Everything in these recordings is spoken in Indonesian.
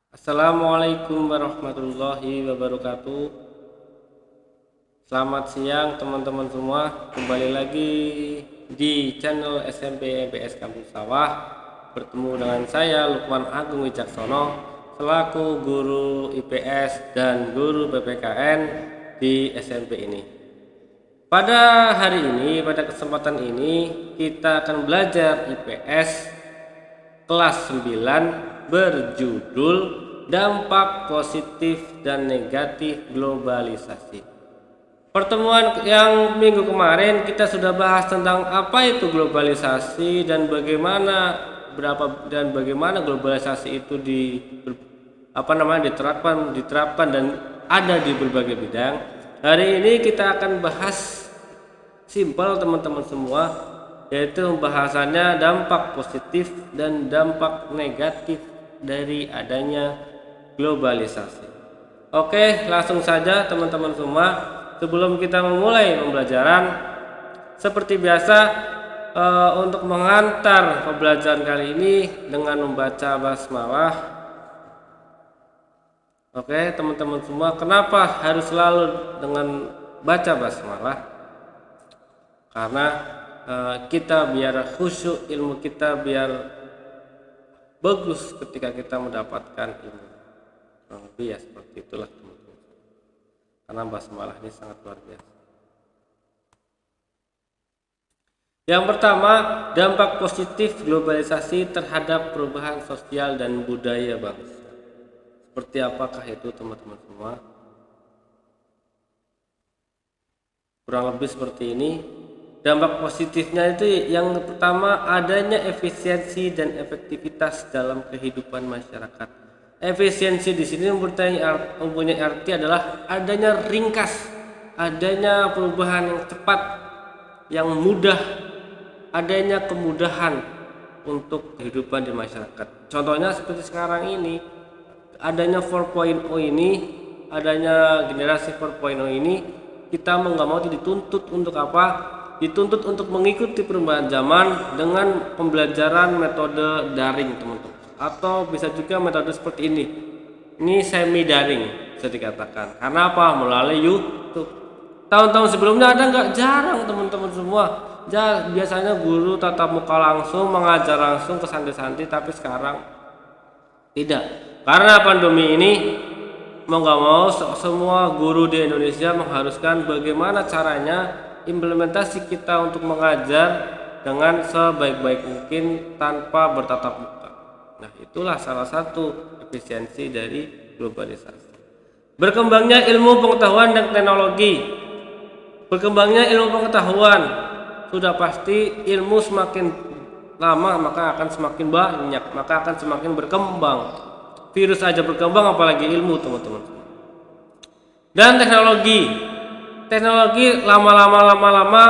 Assalamualaikum warahmatullahi wabarakatuh. Selamat siang teman-teman semua. Kembali lagi di channel SMP MPS Kampung Sawah. Bertemu dengan saya Lukman Agung Wicaksono selaku guru IPS dan guru PPKN di SMP ini. Pada hari ini, pada kesempatan ini kita akan belajar IPS kelas 9 berjudul dampak positif dan negatif globalisasi. Pertemuan yang minggu kemarin kita sudah bahas tentang apa itu globalisasi dan bagaimana globalisasi itu diterapkan dan ada di berbagai bidang. Hari ini kita akan bahas simpel teman-teman semua, yaitu pembahasannya dampak positif dan dampak negatif dari adanya globalisasi. Oke, langsung saja teman-teman semua. Sebelum kita memulai pembelajaran, seperti biasa untuk mengantar pembelajaran kali ini dengan membaca basmalah. Oke, teman-teman semua, kenapa harus selalu dengan baca basmalah? Karena kita biar khusyuk, ilmu kita biar bagus ketika kita mendapatkan ilmu. Lebih ya seperti itulah teman-teman. Karena basmalah ini sangat luar biasa. Yang pertama, dampak positif globalisasi terhadap perubahan sosial dan budaya bangsa. Seperti apakah itu teman-teman semua? Kurang lebih seperti ini. Dampak positifnya itu yang pertama, adanya efisiensi dan efektivitas dalam kehidupan masyarakat. Efisiensi di sini mempunyai arti adalah adanya ringkas, adanya perubahan yang cepat, yang mudah, adanya kemudahan untuk kehidupan di masyarakat. Contohnya seperti sekarang ini, adanya 4.0 ini, adanya generasi 4.0 ini, kita mau nggak mau dituntut untuk apa? Dituntut untuk mengikuti perubahan zaman dengan pembelajaran metode daring, teman-teman. Atau bisa juga metode seperti ini. Ini semi daring bisa dikatakan. Karena apa? Melalui YouTube. Tahun-tahun sebelumnya ada nggak? Jarang teman-teman semua. Biasanya guru tatap muka langsung, mengajar langsung ke santri-santri, tapi sekarang tidak. Karena pandemi ini mau nggak mau semua guru di Indonesia mengharuskan bagaimana caranya implementasi kita untuk mengajar dengan sebaik-baik mungkin tanpa bertatap muka. Nah, itulah salah satu efisiensi dari globalisasi. Berkembangnya ilmu pengetahuan dan teknologi. Berkembangnya ilmu pengetahuan, sudah pasti ilmu semakin lama maka akan semakin banyak, maka akan semakin berkembang. Virus aja berkembang apalagi ilmu, teman-teman. Dan teknologi lama-lama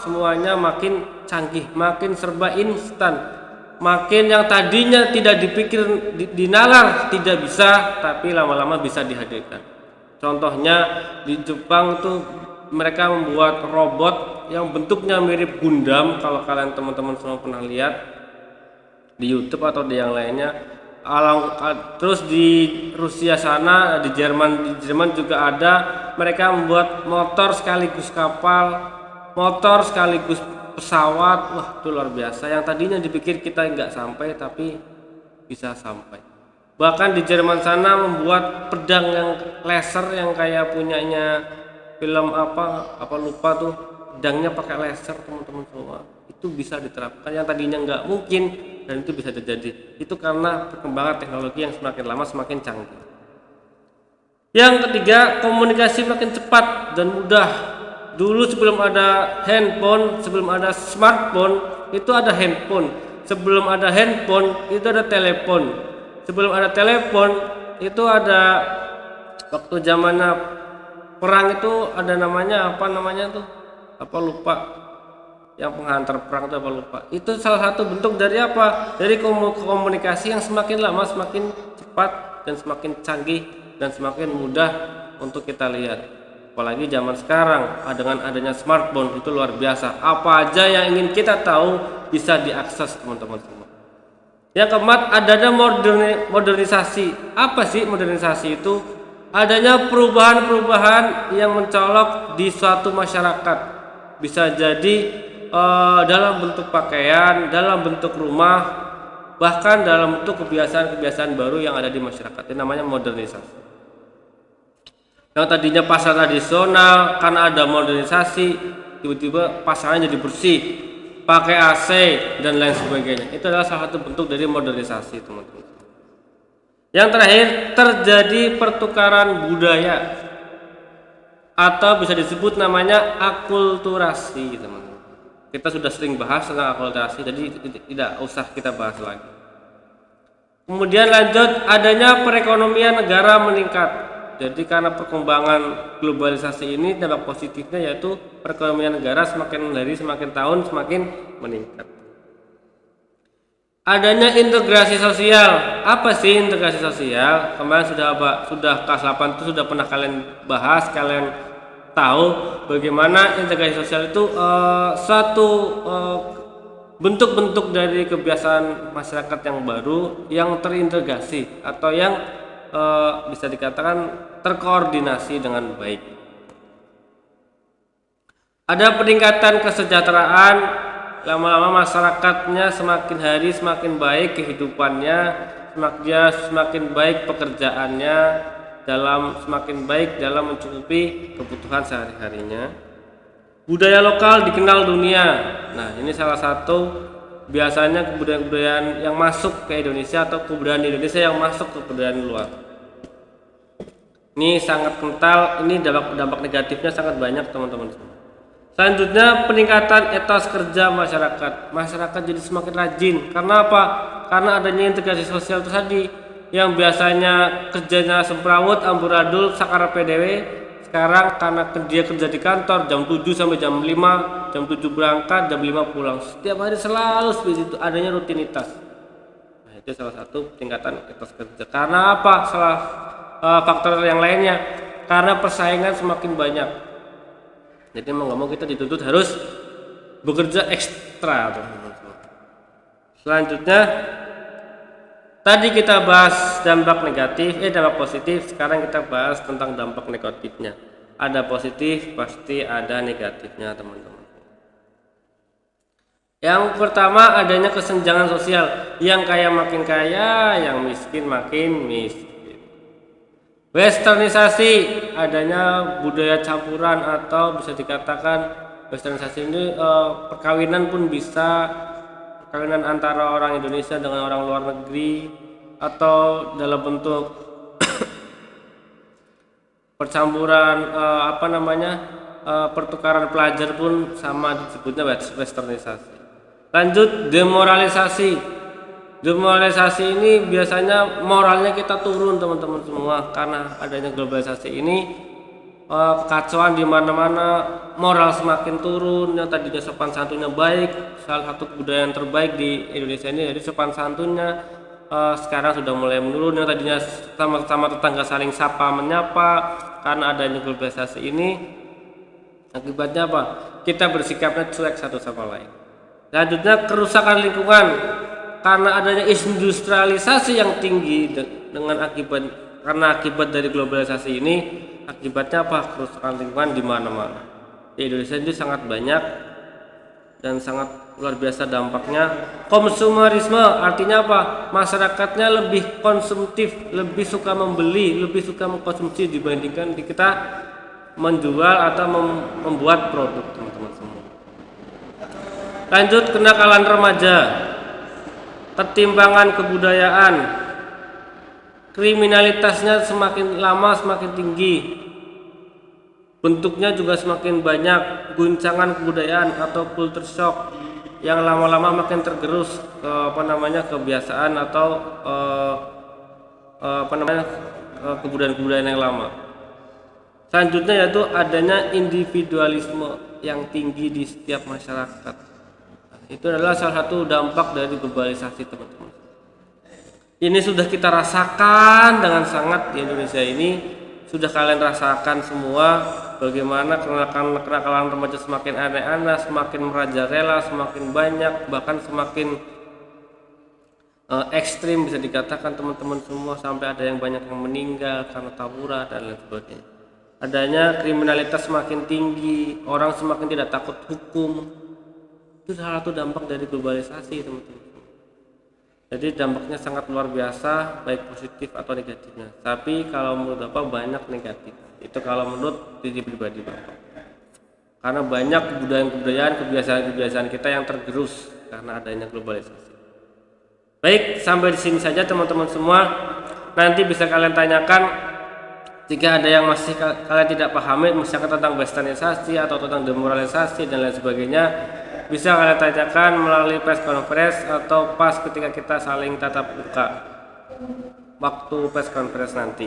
semuanya makin canggih, makin serba instan. Makin yang tadinya tidak dipikir dinalar tidak bisa, tapi lama-lama bisa dihadirkan. Contohnya di Jepang tuh mereka membuat robot yang bentuknya mirip Gundam. Kalau kalian teman-teman semua pernah lihat di YouTube atau di yang lainnya. Terus di Rusia sana, di Jerman juga ada, mereka membuat motor sekaligus kapal, motor sekaligus pesawat. Wah, itu luar biasa. Yang tadinya dipikir kita nggak sampai tapi bisa sampai. Bahkan di Jerman sana membuat pedang yang laser yang kayak punyanya film apa lupa tuh, pedangnya pakai laser, teman-teman semua. Itu bisa diterapkan yang tadinya nggak mungkin, dan itu bisa terjadi. Itu karena perkembangan teknologi yang semakin lama semakin canggih. Yang ketiga, komunikasi makin cepat dan mudah. Dulu sebelum ada handphone, sebelum ada smartphone, itu ada handphone. Sebelum ada handphone, itu ada telepon. Sebelum ada telepon, itu ada waktu zamannya perang itu ada namanya apa lupa, yang penghantar perang itu apa lupa. Itu salah satu bentuk dari apa? Dari komunikasi yang semakin lama semakin cepat dan semakin canggih dan semakin mudah untuk kita lihat. Apalagi zaman sekarang dengan adanya smartphone itu luar biasa. Apa aja yang ingin kita tahu bisa diakses, teman-teman semua. Yang keempat, adanya modernisasi. Apa sih modernisasi itu? Adanya perubahan-perubahan yang mencolok di suatu masyarakat. Bisa jadi dalam bentuk pakaian, dalam bentuk rumah, bahkan dalam bentuk kebiasaan-kebiasaan baru yang ada di masyarakat. Itu namanya modernisasi. Yang tadinya pasar tradisional, karena ada modernisasi, tiba-tiba pasarnya jadi bersih, pakai AC dan lain sebagainya. Itu adalah salah satu bentuk dari modernisasi, teman-teman. Yang terakhir, terjadi pertukaran budaya atau bisa disebut namanya akulturasi, teman-teman. Kita sudah sering bahas tentang akulturasi, jadi tidak usah kita bahas lagi. Kemudian lanjut, adanya perekonomian negara meningkat. Jadi karena perkembangan globalisasi ini, dampak positifnya yaitu perekonomian negara semakin hari semakin tahun semakin meningkat. Adanya integrasi sosial. Apa sih integrasi sosial? Kemarin sudah kelas 8 itu sudah pernah kalian bahas, kalian tahu bagaimana integrasi sosial itu suatu bentuk-bentuk dari kebiasaan masyarakat yang baru yang terintegrasi atau yang bisa dikatakan terkoordinasi dengan baik. Ada peningkatan kesejahteraan, lama-lama masyarakatnya semakin hari semakin baik kehidupannya, semakin baik pekerjaannya, semakin baik dalam mencukupi kebutuhan sehari-harinya. Budaya lokal dikenal dunia. Nah, ini salah satu biasanya kebudayaan-kebudayaan yang masuk ke Indonesia atau kebudayaan Indonesia yang masuk ke kebudayaan luar. Ini sangat kental, ini dampak negatifnya sangat banyak, teman-teman. Selanjutnya, peningkatan etos kerja masyarakat. Masyarakat jadi semakin rajin. Karena apa? Karena adanya integrasi sosial itu tadi, yang biasanya kerjanya semrawut, amburadul, sakar PDW, sekarang karena dia kerja di kantor jam 7 sampai jam 5, jam 7 berangkat, jam 5 pulang. Setiap hari selalu seperti itu, adanya rutinitas. Nah, itu salah satu peningkatan etos kerja. Karena apa? Faktor yang lainnya, karena persaingan semakin banyak. Jadi mau nggak mau kita dituntut harus bekerja ekstra, teman-teman. Selanjutnya, tadi kita bahas dampak negatif, dampak positif. Sekarang kita bahas tentang dampak negatifnya. Ada positif, pasti ada negatifnya, teman-teman. Yang pertama, adanya kesenjangan sosial. Yang kaya makin kaya, yang miskin makin miskin. Westernisasi, adanya budaya campuran atau bisa dikatakan westernisasi ini perkawinan pun bisa, perkawinan antara orang Indonesia dengan orang luar negeri atau dalam bentuk percampuran pertukaran pelajar pun sama disebutnya westernisasi. Lanjut, demoralisasi. Demoralisasi ini biasanya moralnya kita turun, teman-teman semua, karena adanya globalisasi ini kekacauan di mana-mana, moral semakin turun. Yang tadinya sopan santunnya baik, salah satu kebudayaan terbaik di Indonesia ini jadi sopan santunnya sekarang sudah mulai menurun. Yang tadinya sama tetangga saling sapa menyapa, karena adanya globalisasi ini akibatnya apa? Kita bersikapnya cuek satu sama lain. Selanjutnya, kerusakan lingkungan. Karena adanya industrialisasi yang tinggi karena akibat dari globalisasi ini, akibatnya apa? Kerusakan lingkungan di mana-mana. Di Indonesia ini sangat banyak dan sangat luar biasa dampaknya. Konsumerisme artinya apa? Masyarakatnya lebih konsumtif, lebih suka membeli, lebih suka mengkonsumsi dibandingkan kita menjual atau membuat produk, teman-teman semua. Lanjut, kenakalan remaja. Ketimpangan kebudayaan, kriminalitasnya semakin lama semakin tinggi, bentuknya juga semakin banyak. Guncangan kebudayaan atau culture shock yang lama-lama makin tergerus kebiasaan atau kebudayaan-kebudayaan yang lama. Selanjutnya yaitu adanya individualisme yang tinggi di setiap masyarakat. Itu adalah salah satu dampak dari globalisasi, teman-teman. Ini sudah kita rasakan dengan sangat di Indonesia ini. Sudah kalian rasakan semua bagaimana kenakalan remaja semakin aneh-aneh, semakin merajalela, semakin banyak, bahkan semakin ekstrim bisa dikatakan teman-teman semua, sampai ada yang banyak yang meninggal karena tawuran dan lain sebagainya. Adanya kriminalitas semakin tinggi, orang semakin tidak takut hukum. Itu salah satu dampak dari globalisasi, teman-teman. Jadi dampaknya sangat luar biasa, baik positif atau negatifnya. Tapi kalau menurut Bapak banyak negatif. Itu kalau menurut diri pribadi Bapak. Karena banyak kebudayaan-kebudayaan, kebiasaan-kebiasaan kita yang tergerus karena adanya globalisasi. Baik, sampai di sini saja teman-teman semua. Nanti bisa kalian tanyakan jika ada yang masih kalian tidak pahami, misalkan tentang westernisasi atau tentang demoralisasi dan lain sebagainya, bisa kalian tanyakan melalui press conference atau pas ketika kita saling tatap muka waktu press conference nanti.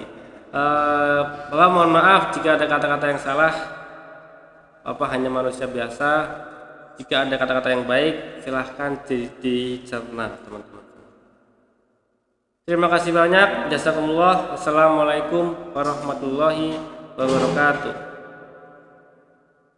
Bapak mohon maaf jika ada kata-kata yang salah. Bapak hanya manusia biasa. Jika ada kata-kata yang baik, silahkan dicerna, teman-teman. Terima kasih banyak. Jazakumullah. Wassalamualaikum warahmatullahi wabarakatuh.